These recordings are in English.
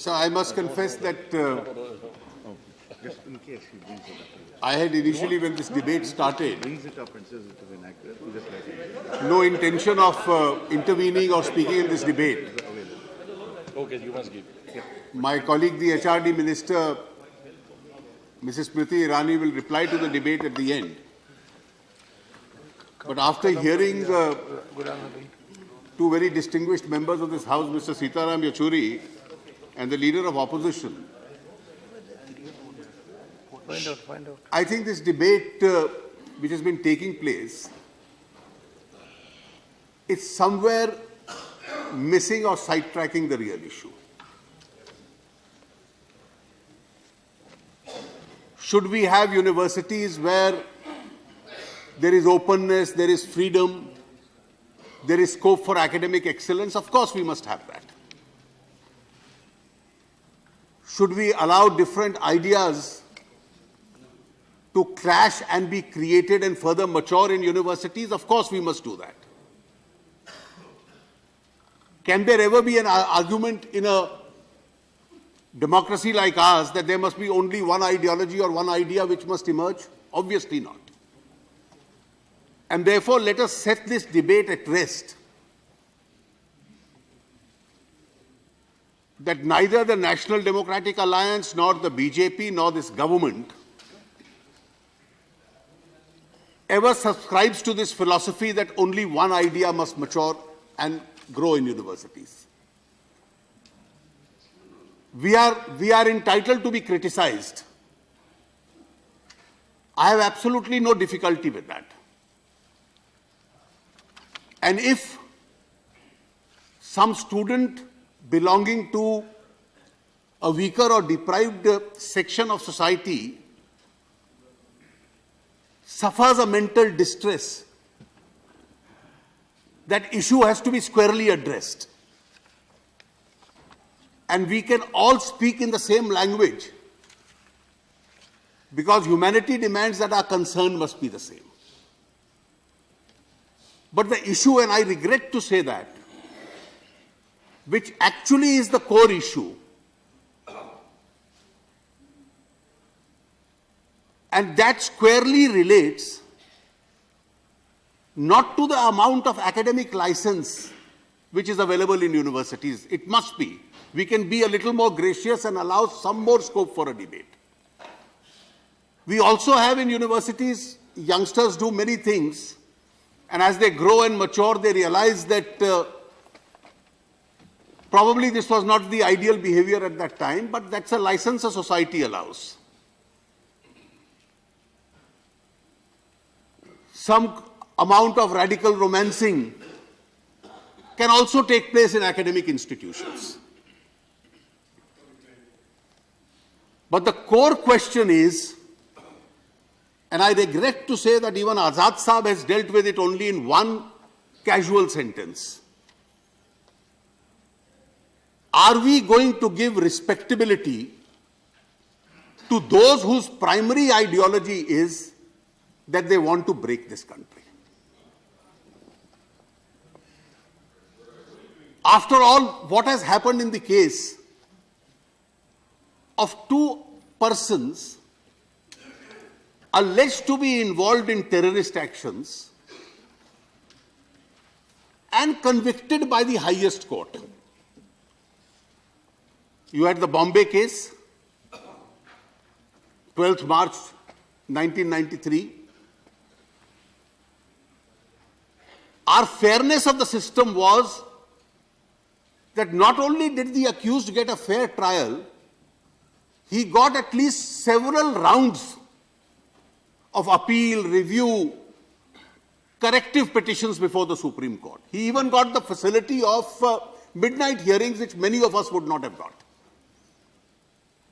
So I must confess that Just in case he brings it up. I had initially, when this debate started, Brings it up and says it is inaccurate, we just let it. no intention of intervening or speaking in this debate. Okay, you must give. My colleague, the HRD Minister, Mrs. Smriti Irani, will reply to the debate at the end. But after hearing two very distinguished members of this House, Mr. Sitaram Yechury and the Leader of Opposition, Find out. I think this debate which has been taking place is somewhere missing or sidetracking the real issue. Should we have universities where there is openness, there is freedom, there is scope for academic excellence? Of course we must have that. Should we allow different ideas to clash and be created and further mature in universities? Of course we must do that. Can there ever be an argument in a democracy like ours that there must be only one ideology or one idea which must emerge? Obviously not. And therefore, let us set this debate at rest. That neither the National Democratic Alliance, nor the BJP, nor this government ever subscribes to this philosophy that only one idea must mature and grow in universities. We are entitled to be criticized. I have absolutely no difficulty with that. And if some student belonging to a weaker or deprived section of society suffers a mental distress, that issue has to be squarely addressed. And we can all speak in the same language because humanity demands that our concern must be the same. But the issue, and I regret to say that, which actually is the core issue, and that squarely relates not to the amount of academic license which is available in universities. It must be. We can be a little more gracious and allow some more scope for a debate. We also have in universities, youngsters do many things, and as they grow and mature, they realize that probably this was not the ideal behavior at that time, but that's a license a society allows. Some amount of radical romancing can also take place in academic institutions. But the core question is, and I regret to say that even Azad Saab has dealt with it only in one casual sentence. Are we going to give respectability to those whose primary ideology is that they want to break this country? After all, what has happened in the case of two persons alleged to be involved in terrorist actions and convicted by the highest court? You had the Bombay case, 12th March 1993. Our fairness of the system was that not only did the accused get a fair trial, he got at least several rounds of appeal, review, corrective petitions before the Supreme Court. He even got the facility of midnight hearings, which many of us would not have got.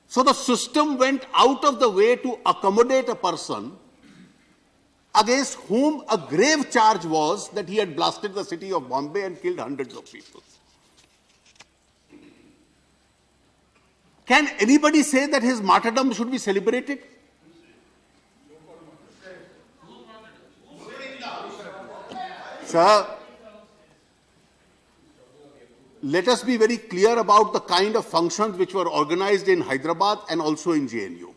So the system went out of the way to accommodate a person against whom a grave charge was that he had blasted the city of Bombay and killed hundreds of people. Can anybody say that his martyrdom should be celebrated? Sir, let us be very clear about the kind of functions which were organized in Hyderabad and also in JNU.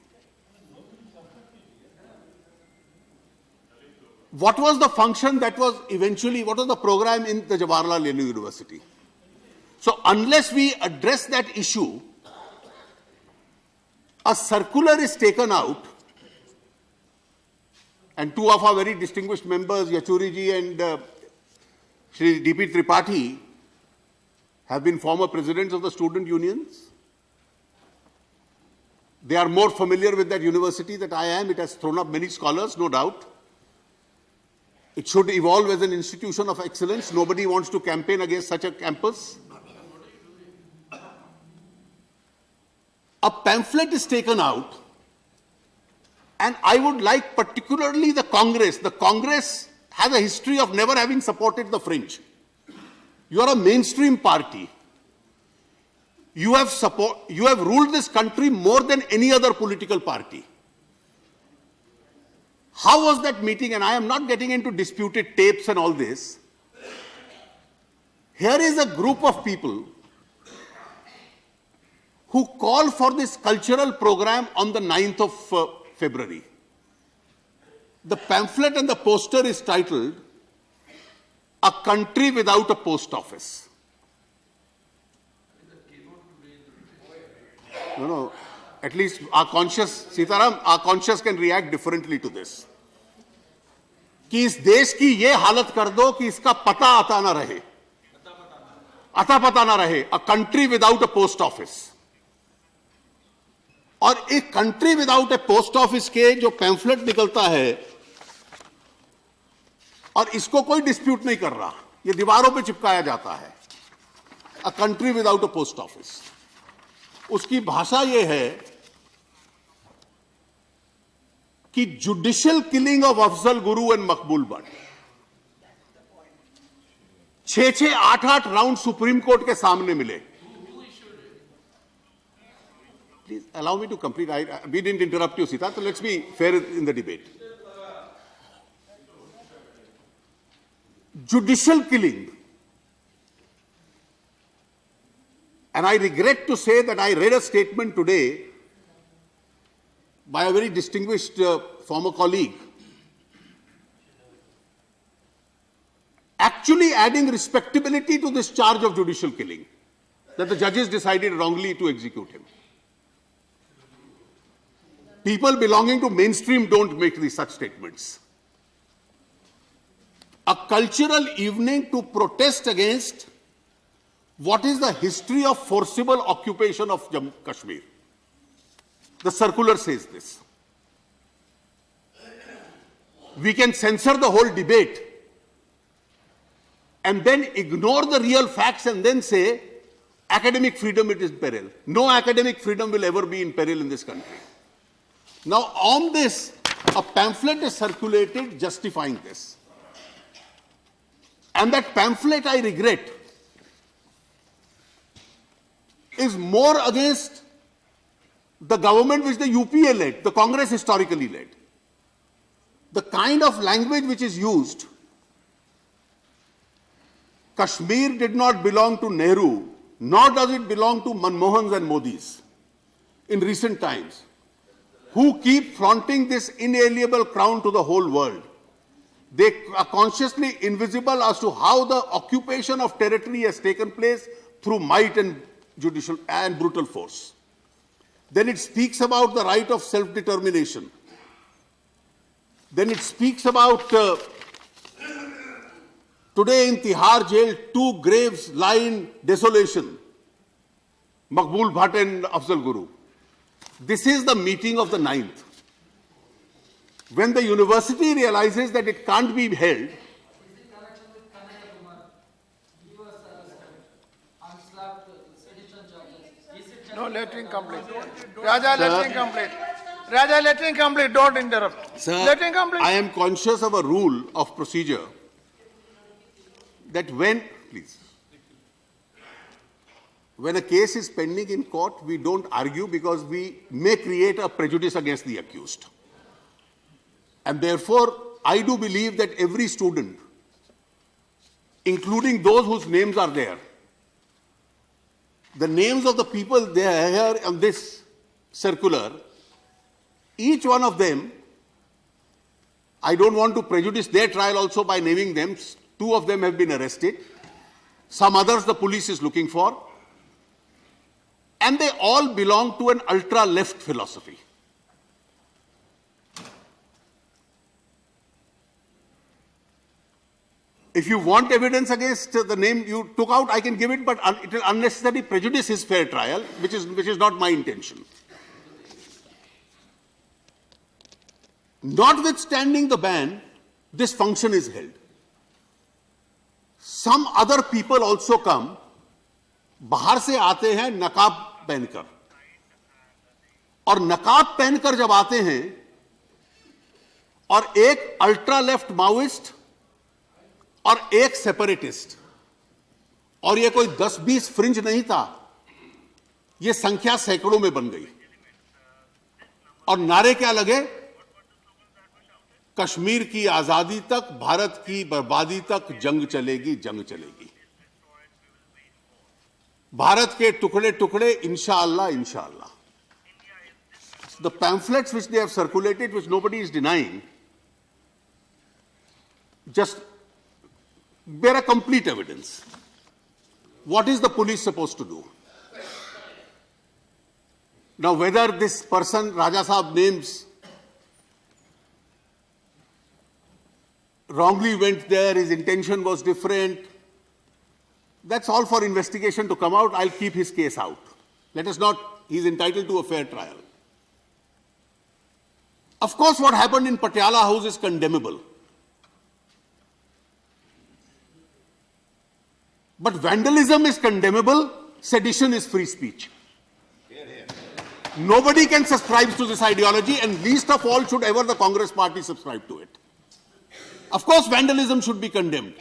What was the function that was eventually, what was the program in the Jawaharlal Nehru University? So unless we address that issue, a circular is taken out, and two of our very distinguished members, Yachuri ji and Shri D.P. Tripathi, have been former presidents of the student unions. They are more familiar with that university than I am. It has thrown up many scholars, no doubt. It should evolve as an institution of excellence. Nobody wants to campaign against such a campus. A pamphlet is taken out, and I would like particularly the Congress. The Congress has a history of never having supported the fringe. You are a mainstream party. You have ruled this country more than any other political party. How was that meeting? And I am not getting into disputed tapes and all this. Here is a group of people who call for this cultural program on the 9th of February. The pamphlet and the poster is titled, "A Country Without a Post Office." No, at least our conscious, Sitaram, our conscious can react differently to this. कि इस देश की ये हालत कर दो कि इसका पता आता ना रहे, अता पता ना रहे, a country without a post office. और एक कंट्री विदाउट ए पोस्ट ऑफिस के जो पैम्फलेट निकलता है, और इसको कोई डिस्प्यूट नहीं कर रहा, ये दीवारों पे चिपकाया जाता है, a country without a post office. उसकी भाषा ये है कि judicial killing of Afzal Guru and Maqbool Bhatt, 6-6, 8-8 round supreme court के सामने मिले. Please allow me to complete. We didn't interrupt you, Sita, so let's be fair in the debate. Judicial killing. And I regret to say that I read a statement today by a very distinguished former colleague, actually adding respectability to this charge of judicial killing, that the judges decided wrongly to execute him. People belonging to mainstream don't make these such statements. A cultural evening to protest against what is the history of forcible occupation of Jammu Kashmir. The circular says this. We can censor the whole debate and then ignore the real facts and then say academic freedom is in peril. No academic freedom will ever be in peril in this country. Now, on this, a pamphlet is circulated justifying this. And that pamphlet, I regret, is more against the government which the UPA led, the Congress historically led. The kind of language which is used, Kashmir did not belong to Nehru, nor does it belong to Manmohan's and Modi's in recent times, who keep flaunting this inalienable crown to the whole world. They are consciously invisible as to how the occupation of territory has taken place through might and judicial and brutal force. Then it speaks about the right of self-determination. Then it speaks about today in Tihar jail, 2 graves lie in desolation. Maqbool Bhatt and Afzal Guru. This is the meeting of the 9th. When the university realizes that it can't be held, no, let him complete. Raja, let him complete. Raja, let him complete. Don't interrupt. Sir, let him complete. I am conscious of a rule of procedure that when a case is pending in court, we don't argue because we may create a prejudice against the accused. And therefore, I do believe that every student, including those whose names are there, the names of the people they are here on this circular, each one of them, I don't want to prejudice their trial also by naming them. 2 of them have been arrested. Some others the police is looking for. And they all belong to an ultra-left philosophy. If you want evidence against the name you took out, I can give it, but it will unnecessarily prejudice his fair trial, which is not my intention. Notwithstanding the ban, this function is held. Some other people also come, बाहर से आते हैं नकाब पहनकर, और नकाब पहनकर जब आते हैं और एक अल्ट्रा लेफ्ट माओइस्ट और एक सेपरेटिस्ट, और ये कोई 10-20 फ्रिंज नहीं था, ये संख्या सैकड़ों में बन गई, और नारे क्या लगे? कश्मीर की आजादी तक, भारत की बर्बादी तक जंग चलेगी, जंग चलेगी। भारत के टुकड़े टुकड़े इंशाअल्लाह, इंशाअल्लाह। The pamphlets which they have circulated, which nobody is denying, just bear a complete evidence. What is the police supposed to do? Now, whether this person, Raja Sahab names, wrongly went there, his intention was different, that's all for investigation to come out. I'll keep his case out. Let us not, he's entitled to a fair trial. Of course, what happened in Patiala House is condemnable. But vandalism is condemnable, sedition is free speech. Nobody can subscribe to this ideology, and least of all should ever the Congress party subscribe to it. Of course, vandalism should be condemned.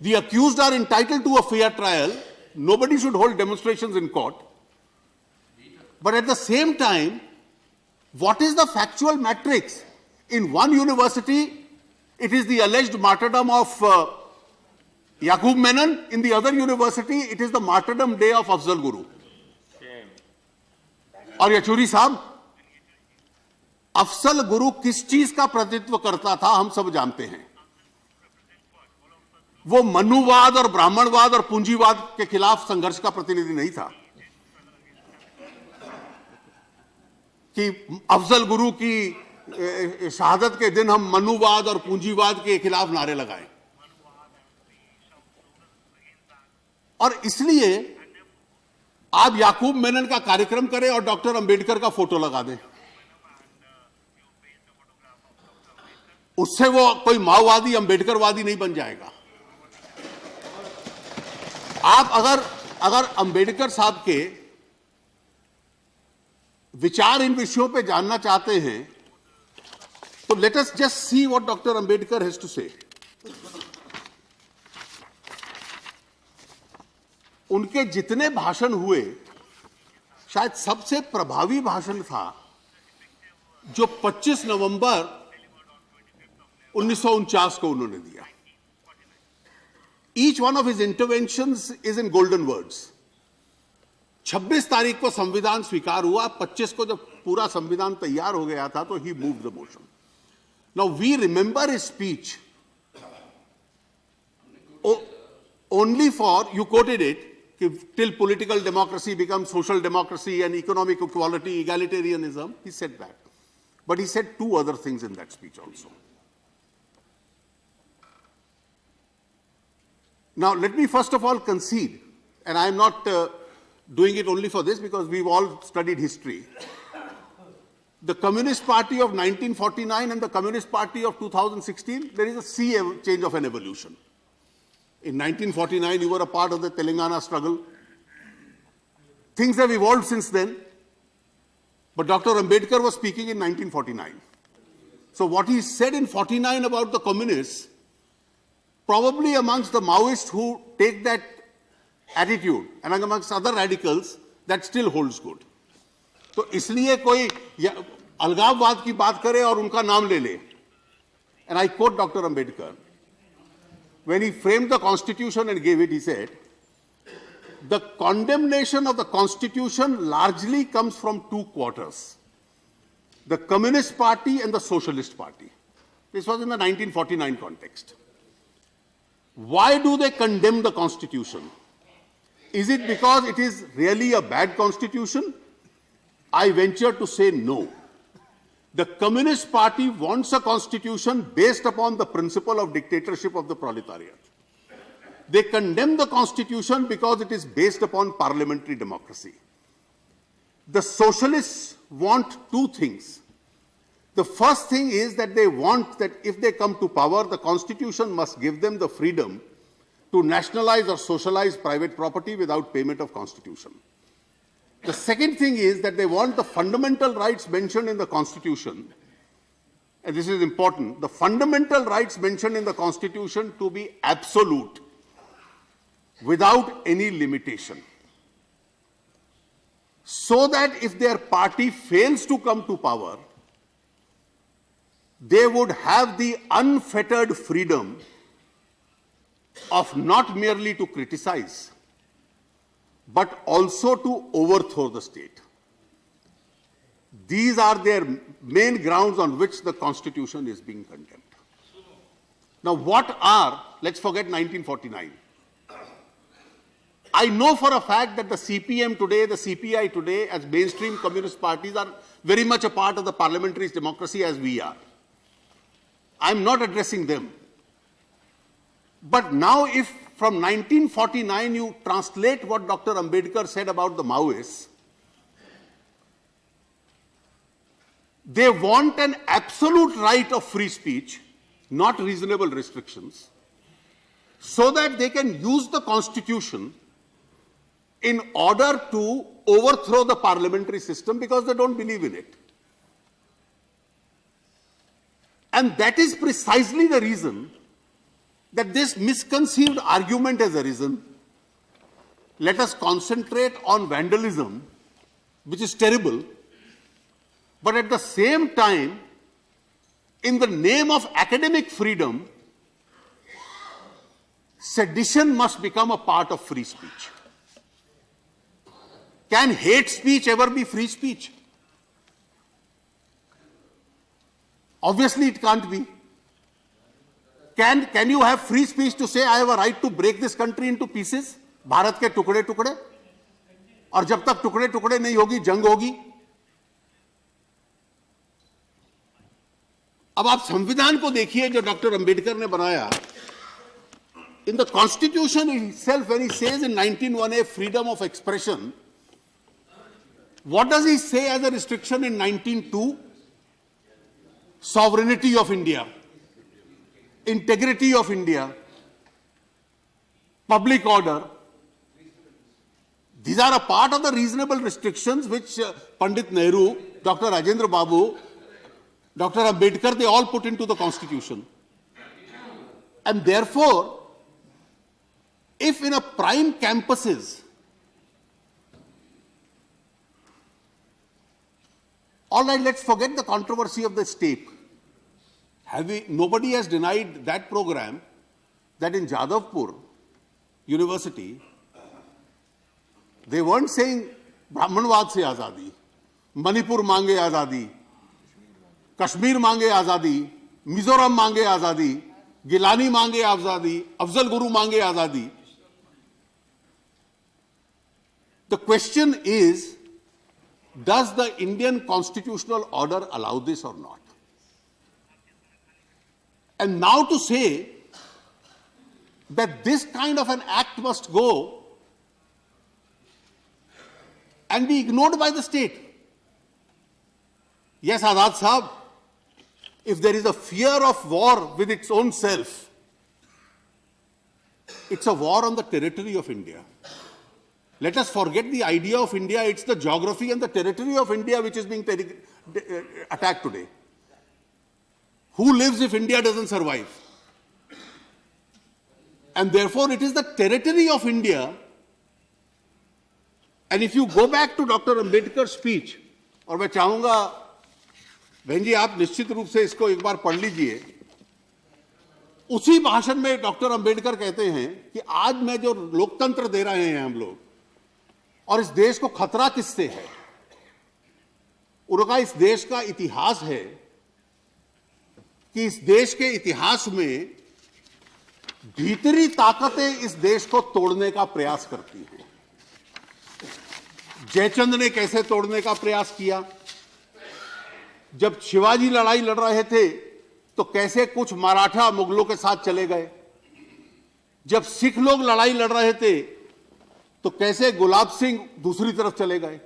The accused are entitled to a fair trial. Nobody should hold demonstrations in court. But at the same time, what is the factual matrix? In one university, it is the alleged martyrdom of Yaqub Menon. In the other university, it is the martyrdom day of Afzal Guru. और यचूरी साहब, अफजल गुरु किस चीज का प्रतिनिधित्व करता था हम सब जानते हैं। वो मनुवाद और ब्राह्मणवाद और पूंजीवाद के खिलाफ संघर्ष का प्रतिनिधि नहीं था कि अफजल गुरु की शहादत के दिन हम मनुवाद और पूंजीवाद के खिलाफ नारे लगाएं। और इसलिए आप याकूब मेनन का कार्यक्रम करें और डॉक्टर अंबेडकर का फोटो लगा दें, उससे वो कोई माओवादी अंबेडकरवादी नहीं बन जाएगा। आप अगर अंबेडकर साहब के विचार इन विषयों पे जानना चाहते हैं तो let us just see what doctor Ambedkar has to say. उनके जितने भाषण हुए, शायद सबसे प्रभावी भाषण था जो 25 नवंबर 1949 को उन्होंने दिया। Each one of his interventions is in golden words. 26 तारीख को संविधान स्वीकार हुआ, 25 को जब पूरा संविधान तैयार हो गया था तो he moved the motion. Now we remember his speech only for, you quoted it, till political democracy becomes social democracy and economic equality, egalitarianism, he said that. But he said 2 other things in that speech also. Now, let me first of all concede, and I am not doing it only for this because we've all studied history. The Communist Party of 1949 and the Communist Party of 2016, there is a sea change of an evolution. In 1949, you were a part of the Telangana struggle. Things have evolved since then. But Dr. Ambedkar was speaking in 1949. So what he said in 49 about the communists, probably amongst the Maoists who take that attitude and amongst other radicals, that still holds good. तो इसलिए कोई अलगाववाद की बात करे और उनका नाम ले ले. And I quote Dr. Ambedkar. When he framed the constitution and gave it, he said, the condemnation of the Constitution largely comes from two quarters, the Communist Party and the Socialist Party. This was in the 1949 context. Why do they condemn the Constitution? Is it because it is really a bad Constitution? I venture to say no. The Communist Party wants a Constitution based upon the principle of dictatorship of the proletariat. They condemn the Constitution because it is based upon parliamentary democracy. The Socialists want two things. The first thing is that they want that if they come to power, the Constitution must give them the freedom to nationalize or socialize private property without payment of Constitution. The second thing is that they want the fundamental rights mentioned in the Constitution, and this is important, the fundamental rights mentioned in the Constitution to be absolute, without any limitation. So that if their party fails to come to power, they would have the unfettered freedom of not merely to criticize, but also to overthrow the state. These are their main grounds on which the Constitution is being condemned. Now, what are, let's forget 1949. I know for a fact that the CPM today, the CPI today, as mainstream communist parties, are very much a part of the parliamentary democracy as we are. I'm not addressing them. But now if from 1949 you translate what Dr. Ambedkar said about the Maoists, they want an absolute right of free speech, not reasonable restrictions, so that they can use the Constitution in order to overthrow the parliamentary system because they don't believe in it. And that is precisely the reason that this misconceived argument has arisen. Let us concentrate on vandalism, which is terrible, but at the same time, in the name of academic freedom, sedition must become a part of free speech. Can hate speech ever be free speech? Obviously, it can't be. Can you have free speech to say, I have a right to break this country into pieces? Bharat के टुकड़े टुकड़े, और जब तक टुकड़े टुकड़े नहीं होगी, जंग होगी. अब आप संविधान को देखिए जो डॉक्टर अंबेडकर ने बनाया. In the Constitution itself, when he says in 19(1)(a) freedom of expression, what does he say as a restriction in 19(2)? Sovereignty of India, integrity of India, public order. These are a part of the reasonable restrictions which Pandit Nehru, Dr. Rajendra Babu, Dr. Ambedkar, they all put into the Constitution. And therefore, if in a prime campuses, all right, let's forget the controversy of the state. Nobody has denied that program that in Jadavpur University, they weren't saying Brahmanwad se azadi, Manipur mange azadi, Kashmir mange azadi, Mizoram mange azadi, Gilani mange azadi, Afzal Guru mange azadi. The question is, does the Indian constitutional order allow this or not? And now to say that this kind of an act must go and be ignored by the state. Yes, Azad Sahab, if there is a fear of war with its own self, it's a war on the territory of India. Let us forget the idea of India. It's the geography and the territory of India which is being attacked today. Who lives if India doesn't survive? And therefore, it is the territory of India. And if you go back to Dr. Ambedkar's speech, और मैं चाहूंगा बहन जी आप निश्चित रूप से इसको एक बार पढ़ लीजिए. उसी भाषण में डॉक्टर अंबेडकर कहते हैं कि आज मैं जो लोकतंत्र दे रहे हैं हम लोग, और इस देश को खतरा किससे है? उनका इस देश का इतिहास है कि इस देश के इतिहास में भीतरी ताकतें इस देश को तोड़ने का प्रयास करती हैं। जयचंद ने कैसे तोड़ने का प्रयास किया? जब शिवाजी लड़ाई लड़ रहे थे तो कैसे कुछ मराठा मुगलों के साथ चले गए। जब सिख लोग लड़ाई लड़ रहे थे तो कैसे गुलाब सिंह दूसरी तरफ चले गए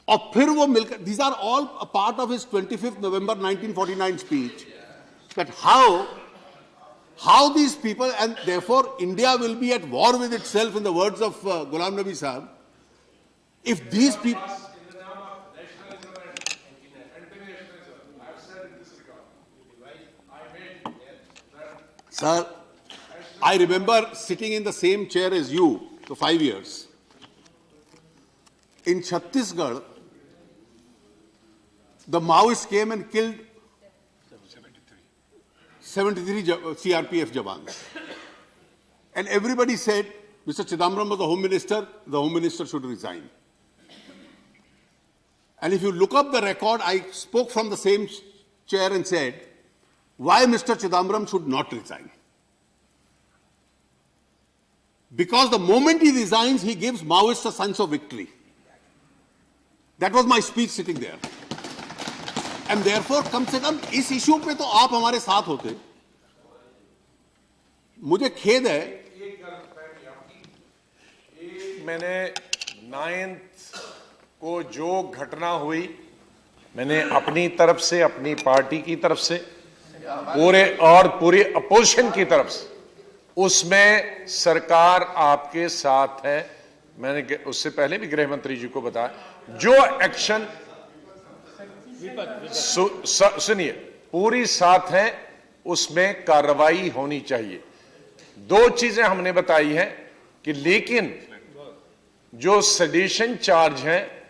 और फिर वो मिलकर, these are all a part of his 25 November 1949 speech, that how these people, and therefore India will be at war with itself, in the words of Ghulam Nabi Sahab, if these people. Sir, I remember sitting in the same chair as you for 5 years. In Chhattisgarh, the Maoists came and killed 73 CRPF Jawans. And everybody said, Mr. Chidambaram was the Home Minister should resign. And if you look up the record, I spoke from the same chair and said, why Mr. Chidambaram should not resign. Because the moment he resigns, he gives Maoists a sense of victory. That was my speech sitting there. And therefore, कम से कम इस issue पे तो आप हमारे साथ होते। मुझे खेद है, मैंने 9th को जो घटना हुई, मैंने अपनी तरफ से, अपनी पार्टी की तरफ से, पूरी अपोजिशन की तरफ से, उसमें सरकार आपके साथ है। मैंने उससे पहले भी गृह मंत्री जी को बताया, जो एक्शन सुनिए, पूरी साथ है, उसमें कार्रवाई होनी चाहिए। 2 चीजें हमने बताई हैं कि लेकिन जो सेडिशन चार्ज है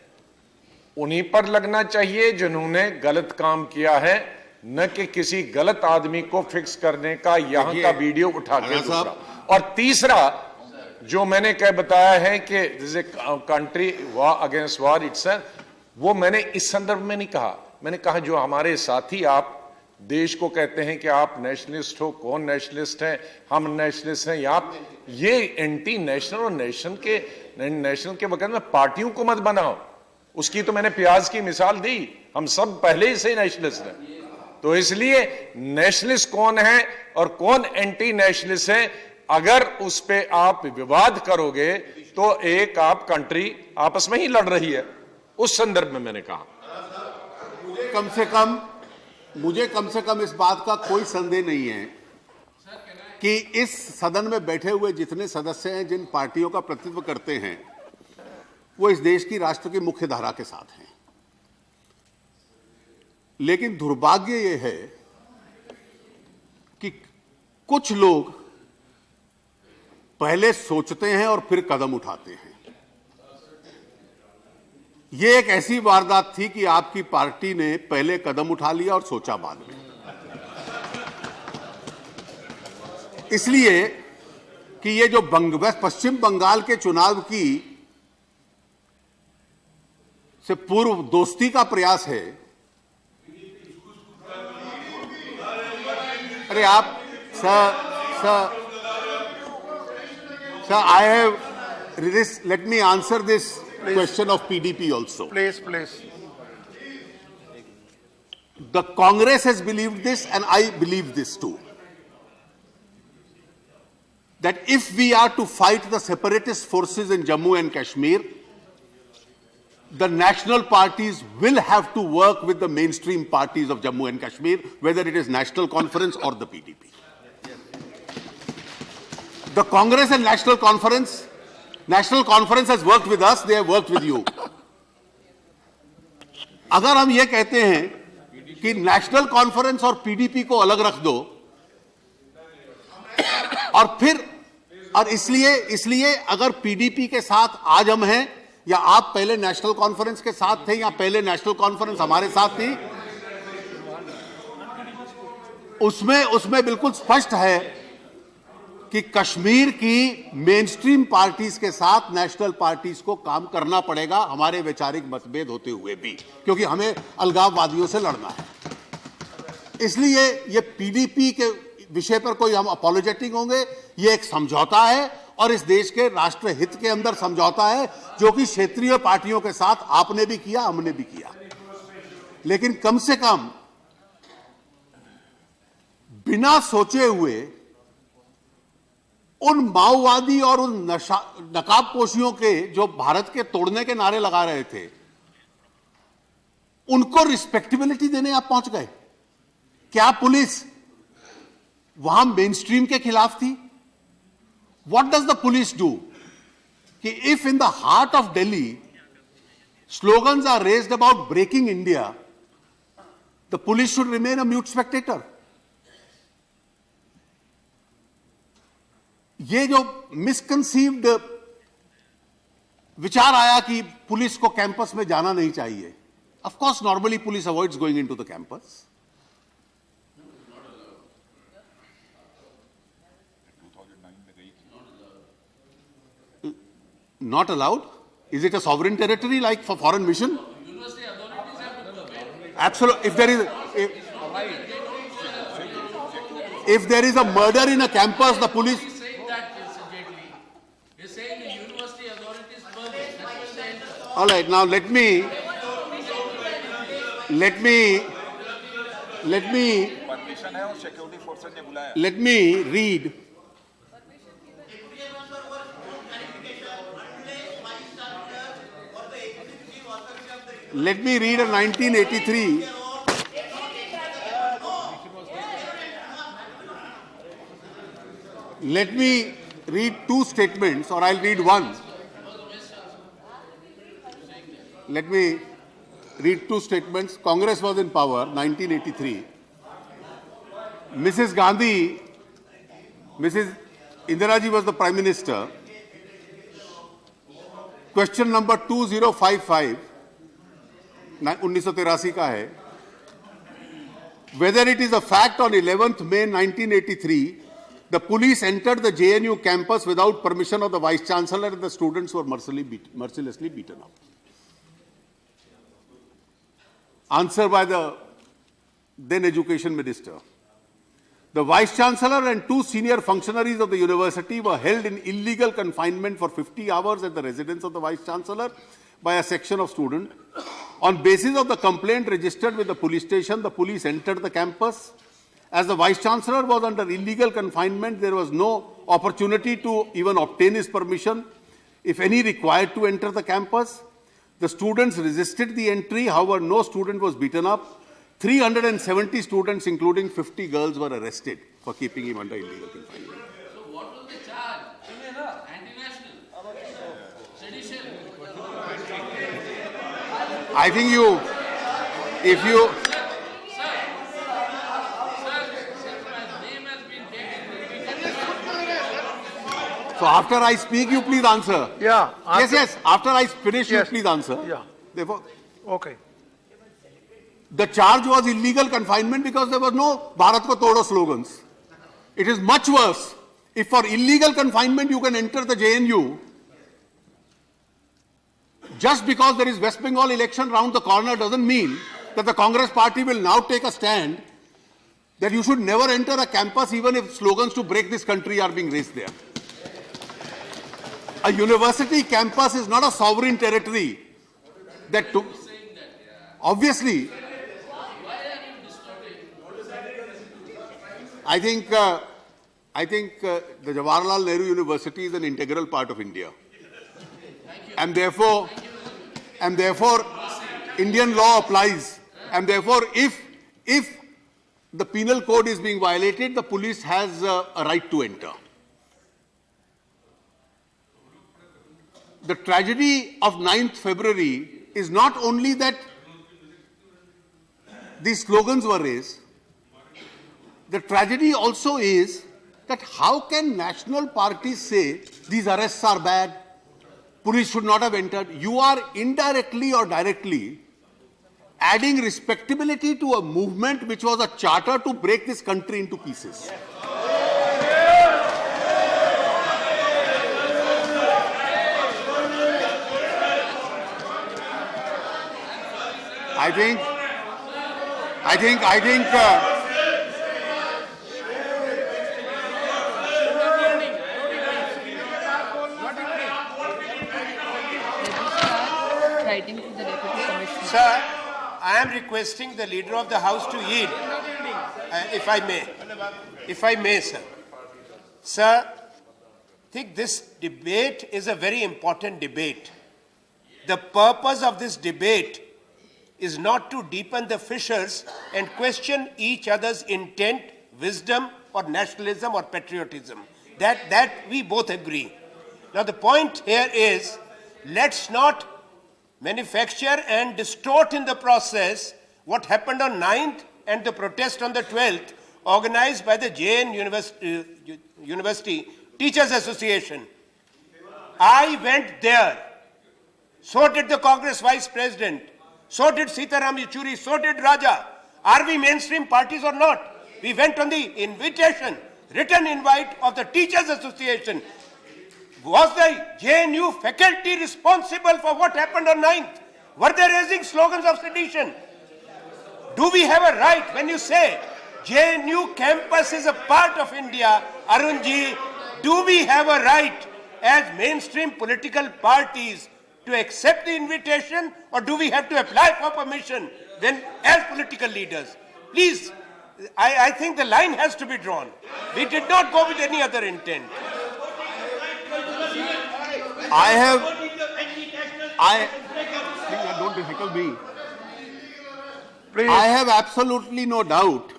उन्हीं पर लगना चाहिए जिन्होंने गलत काम किया है, न कि किसी गलत आदमी को फिक्स करने का यहां का वीडियो उठा के दूसरा। और तीसरा जो मैंने कह बताया है कि country war against war itself, वो मैंने इस संदर्भ में नहीं कहा। मैंने कहा जो हमारे साथी आप देश को कहते हैं कि आप नेशनलिस्ट हो, कौन नेशनलिस्ट है? हम नेशनलिस्ट हैं। आप ये एंटी नेशनल और नेशनल के वक्त में पार्टियों को मत बनाओ। उसकी तो मैंने प्याज की मिसाल दी, हम सब पहले से नेशनलिस्ट हैं। तो इसलिए नेशनलिस्ट कौन है और कौन एंटी नेशनलिस्ट है, अगर उस पे आप विवाद करोगे तो एक आप कंट्री आपस में ही लड़ रही है। उस संदर्भ में मैंने कहा मुझे कम से कम इस बात का कोई संदेह नहीं है कि इस सदन में बैठे हुए जितने सदस्य हैं, जिन पार्टियों का प्रतिनिधित्व करते हैं, वो इस देश की राष्ट्र की मुख्य धारा के साथ हैं। लेकिन दुर्भाग्य ये है कि कुछ लोग पहले सोचते हैं और फिर कदम उठाते हैं। ये एक ऐसी वारदात थी कि आपकी पार्टी ने पहले कदम उठा लिया और सोचा बाद में, इसलिए कि ये जो पश्चिम बंगाल के चुनाव की से पूर्व दोस्ती का प्रयास है। अरे आप sir I have this, let me answer this question of PDP also. Please. The Congress has believed this and I believe this too. That if we are to fight the separatist forces in Jammu and Kashmir, the national parties will have to work with the mainstream parties of Jammu and Kashmir, whether it is National Conference or the PDP. The Congress and National Conference has worked with us, they have worked with you. अगर हम ये कहते हैं कि national conference और PDP को अलग रख दो और इसलिए अगर पीडीपी के साथ आज हम हैं, या आप पहले नेशनल कॉन्फ्रेंस के साथ थे, या पहले नेशनल कॉन्फ्रेंस हमारे साथ थी, उसमें बिल्कुल स्पष्ट है कि कश्मीर की मेनस्ट्रीम पार्टीज के साथ नेशनल पार्टीज को काम करना पड़ेगा, हमारे वैचारिक मतभेद होते हुए भी, क्योंकि हमें अलगाववादियों से लड़ना है। इसलिए ये पीडीपी के विषय पर कोई हम अपोलोजेटिक होंगे, ये एक समझौता है और इस देश के राष्ट्र हित के अंदर समझौता है, जो कि क्षेत्रीय पार्टियों के साथ आपने भी किया, हमने भी किया। लेकिन कम से कम बिना सोचे हुए उन माओवादी और उन नकाबपोशियों के जो भारत के तोड़ने के नारे लगा रहे थे, उनको रिस्पेक्टेबिलिटी देने आप पहुंच गए। क्या पुलिस वहां मेनस्ट्रीम के खिलाफ थी? What does the police do कि if in the heart of Delhi slogans are raised about breaking India, the police should remain a mute spectator. ये जो मिसकंसीव्ड विचार आया कि पुलिस को कैंपस में जाना नहीं चाहिए, of course normally police avoids going into the campus. Not allowed? Is it a sovereign territory like for foreign mission? Absolutely. If there is a murder in a campus, the police. He's saying that, Mr. Jaitley. He's saying the university authorities murder. That's when they enter. All right. Now let me. Permission है और security forces ने बुलाया। Let me read. Let me read a 1983. Let me read two statements, or I'll read one. Let me read two statements. Congress was in power, 1983. Mrs. Gandhi, Mrs. Indira ji was the Prime Minister. Question number 2055, 1983 का है. Whether it is a fact on 11th May 1983, the police entered the JNU campus without permission of the Vice Chancellor and the students were mercilessly beaten up. Answer by the then Education Minister. The Vice Chancellor and two senior functionaries of the university were held in illegal confinement for 50 hours at the residence of the Vice Chancellor by a section of students. On basis of the complaint registered with the police station, the police entered the campus. As the Vice Chancellor was under illegal confinement, there was no opportunity to even obtain his permission, if any, required to enter the campus. The students resisted the entry. However, no student was beaten up. 370 students, including 50 girls, were arrested for keeping him under illegal confinement. So what was the charge? Anti-national? Sedition? I think if you... So after I speak, you please answer. Yeah. Yes. After I finish, Yes. you please answer. Yeah. Therefore, Okay. the charge was illegal confinement because there was no Bharat Ko Todo slogans. It is much worse. If for illegal confinement you can enter the JNU, just because there is West Bengal election round the corner doesn't mean that the Congress party will now take a stand that you should never enter a campus even if slogans to break this country are being raised there. A university campus is not a sovereign territory that took. Obviously, I think the Jawaharlal Nehru University is an integral part of India, and therefore, Indian law applies, and therefore, if the penal code is being violated, the police has a right to enter. The tragedy of 9th February is not only that these slogans were raised, the tragedy also is that how can national parties say these arrests are bad, police should not have entered? You are indirectly or directly adding respectability to a movement which was a charter to break this country into pieces. Writing to the Deputy Commissioner. Sir, I am requesting the Leader of the House to yield, if I may. If I may, sir. Sir, I think this debate is a very important debate. The purpose of this debate is not to deepen the fissures and question each other's intent, wisdom, or nationalism or patriotism. That we both agree. Now the point here is, let's not manufacture and distort in the process what happened on 9th and the protest on the 12th organized by the JN University Teachers Association. I went there. So did the Congress Vice President. So did Sitaram Yechuri. So did Raja. Are we mainstream parties or not? We went on the invitation, written invite of the Teachers Association. Was the JNU faculty responsible for what happened on 9th? Were they raising slogans of sedition? Do we have a right when you say JNU campus is a part of India, Arunji, do we have a right as mainstream political parties to accept the invitation, or do we have to apply for permission when as political leaders? Please, I think the line has to be drawn. We did not go with any other intent. Don't heckle me. I have absolutely no doubt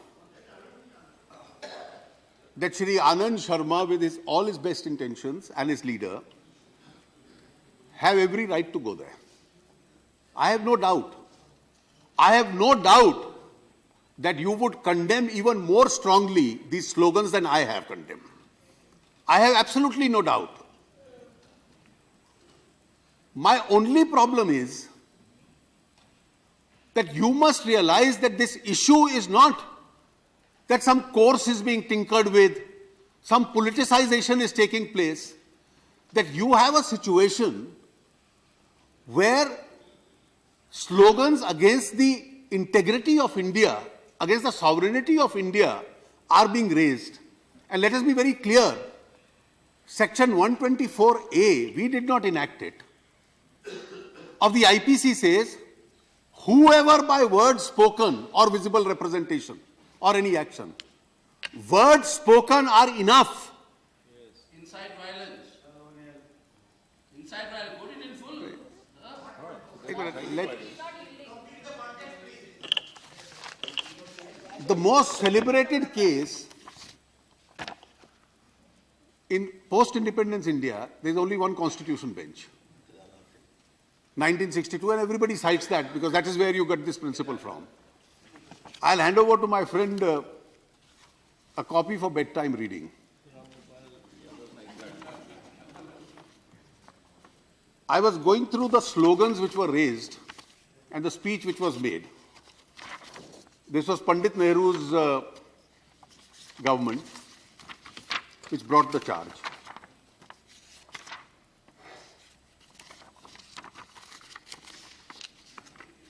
that Shri Anand Sharma, with all his best intentions and his leader, have every right to go there. I have no doubt. I have no doubt that you would condemn even more strongly these slogans than I have condemned. I have absolutely no doubt. My only problem is that you must realize that this issue is not that some course is being tinkered with, some politicization is taking place, that you have a situation where slogans against the integrity of India, against the sovereignty of India are being raised. And let us be very clear, Section 124A, we did not enact it, of the IPC says, whoever by words spoken or visible representation or any action, words spoken are enough. Incite violence. Incite violence. Put it in full. The most celebrated case in post-independence India, there is only one constitution bench. 1962, and everybody cites that because that is where you get this principle from. I'll hand over to my friend a copy for bedtime reading. I was going through the slogans which were raised and the speech which was made. This was Pandit Nehru's government which brought the charge.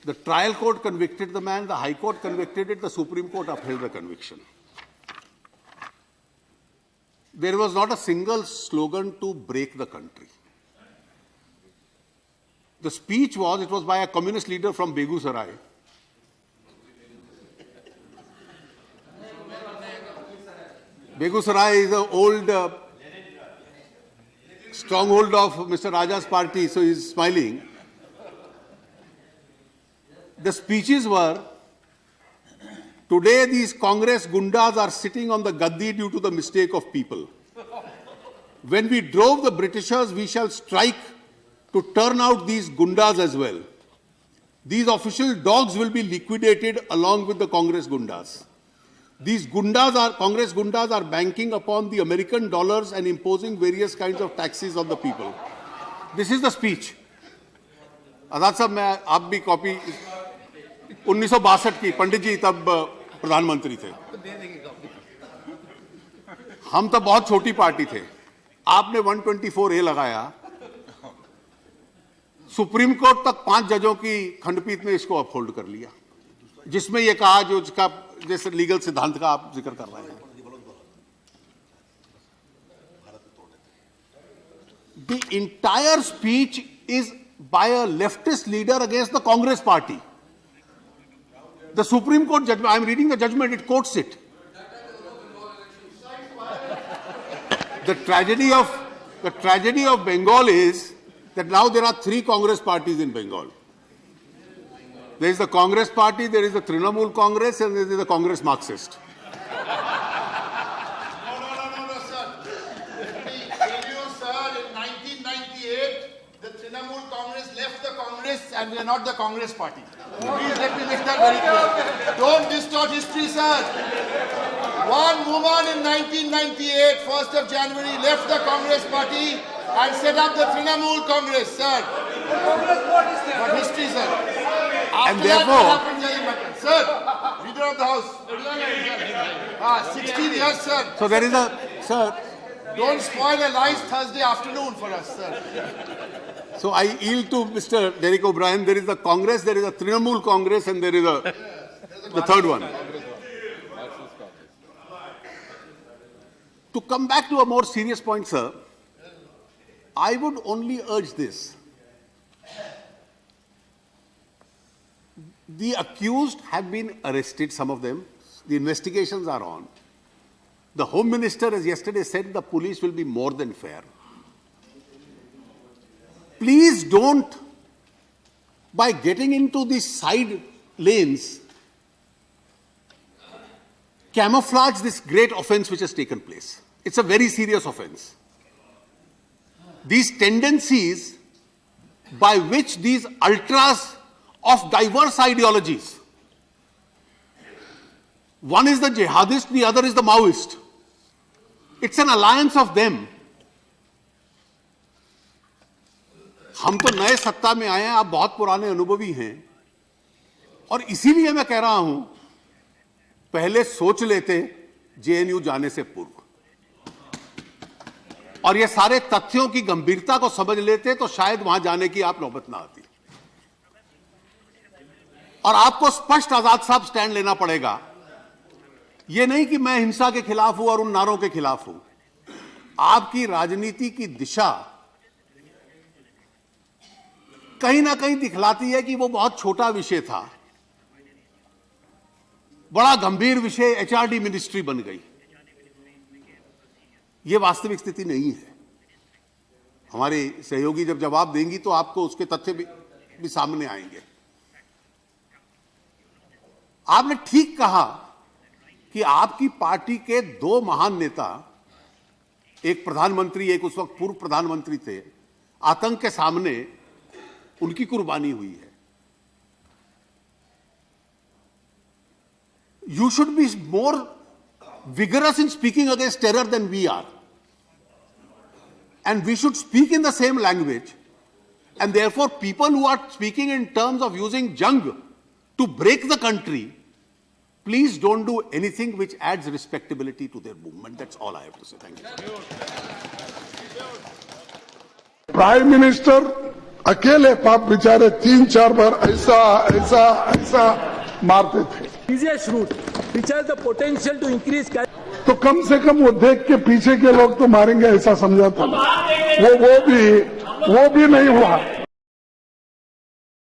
The trial court convicted the man, the High Court convicted it, the Supreme Court upheld the conviction. There was not a single slogan to break the country. The speech was, it was by a communist leader from Begusarai. Begusarai is an old stronghold of Mr. Raja's party, so he's smiling. The speeches were, today these Congress gundas are sitting on the gaddi due to the mistake of people. When we drove the Britishers, we shall strike to turn out these gundas as well. These official dogs will be liquidated along with the Congress gundas. These Congress gundas are banking upon the American dollars and imposing various kinds of taxes on the people. This is the speech. Azad sahab, मैं आप भी copy 1962 की, पंडित जी तब प्रधानमंत्री थे, हम तब बहुत छोटी पार्टी थे, आपने 124A लगाया, सुप्रीम कोर्ट तक 5 जजों की खंडपीठ ने इसको अपहोल्ड कर लिया, जिसमें यह कहा जो इसका जैसे लीगल सिद्धांत का आप जिक्र कर रहे हैं। The entire speech is by a leftist leader against the Congress party. The Supreme Court judgment, I am reading the judgment, it quotes it. The tragedy of Bengal is that now there are 3 Congress parties in Bengal. There is the Congress party, there is the Trinamool Congress, and there is the Congress Marxist. No, sir. Tell you, sir, in 1998, the Trinamool Congress left the Congress and we are not the Congress party. Please let me make that very clear. Don't distort history, sir. One woman in 1998, 1st of January, left the Congress party and set up the Trinamool Congress, sir. But history, sir. And After therefore, that, what happened, sir, leader of the house. 16 years, sir. so there is a, sir, Don't spoil a nice Thursday afternoon for us, sir. so I yield to Mr. Derek O'Brien. There is the Congress, there is a Trinamool Congress, and there is the third one. To come back to a more serious point, sir, I would only urge this. The accused have been arrested, some of them. The investigations are on. The Home Minister, as yesterday said, the police will be more than fair. Please don't, by getting into these side lanes, camouflage this great offense which has taken place. It's a very serious offense. These tendencies by which these ultras of diverse ideologies, one is the jihadist, the other is the Maoist. It's an alliance of them. हम तो नए सत्ता में आए हैं, आप बहुत पुराने अनुभवी हैं, और इसीलिए मैं कह रहा हूं, पहले सोच लेते जेएनयू जाने से पूर्व, और ये सारे तथ्यों की गंभीरता को समझ लेते तो शायद वहां जाने की आप नौबत ना आती। और आपको स्पष्ट आजाद साहब स्टैंड लेना पड़ेगा। यह नहीं कि मैं हिंसा के खिलाफ हूं और उन नारों के खिलाफ हूं। आपकी राजनीति की दिशा कहीं ना कहीं दिखलाती है कि वो बहुत छोटा विषय था, बड़ा गंभीर विषय एचआरडी मिनिस्ट्री बन गई। यह वास्तविक स्थिति नहीं है। हमारे सहयोगी जब जवाब देंगी तो आपको उसके तथ्य भी सामने आएंगे। आपने ठीक कहा कि आपकी पार्टी के 2 महान नेता, एक प्रधानमंत्री, एक उस वक्त पूर्व प्रधानमंत्री थे, आतंक के सामने उनकी कुर्बानी हुई है। You should be more vigorous in speaking against terror than we are. And we should speak in the same language. And therefore, people who are speaking in terms of using jung to break the country, please don't do anything which adds respectability to their movement. That's all I have to say. Thank you. Prime minister अकेले पाप बेचारे 3-4 बार ऐसा मारते थे। easiest route which has the potential to increase तो कम से कम वो देख के पीछे के लोग तो मारेंगे ऐसा समझा था। वो भी नहीं हुआ।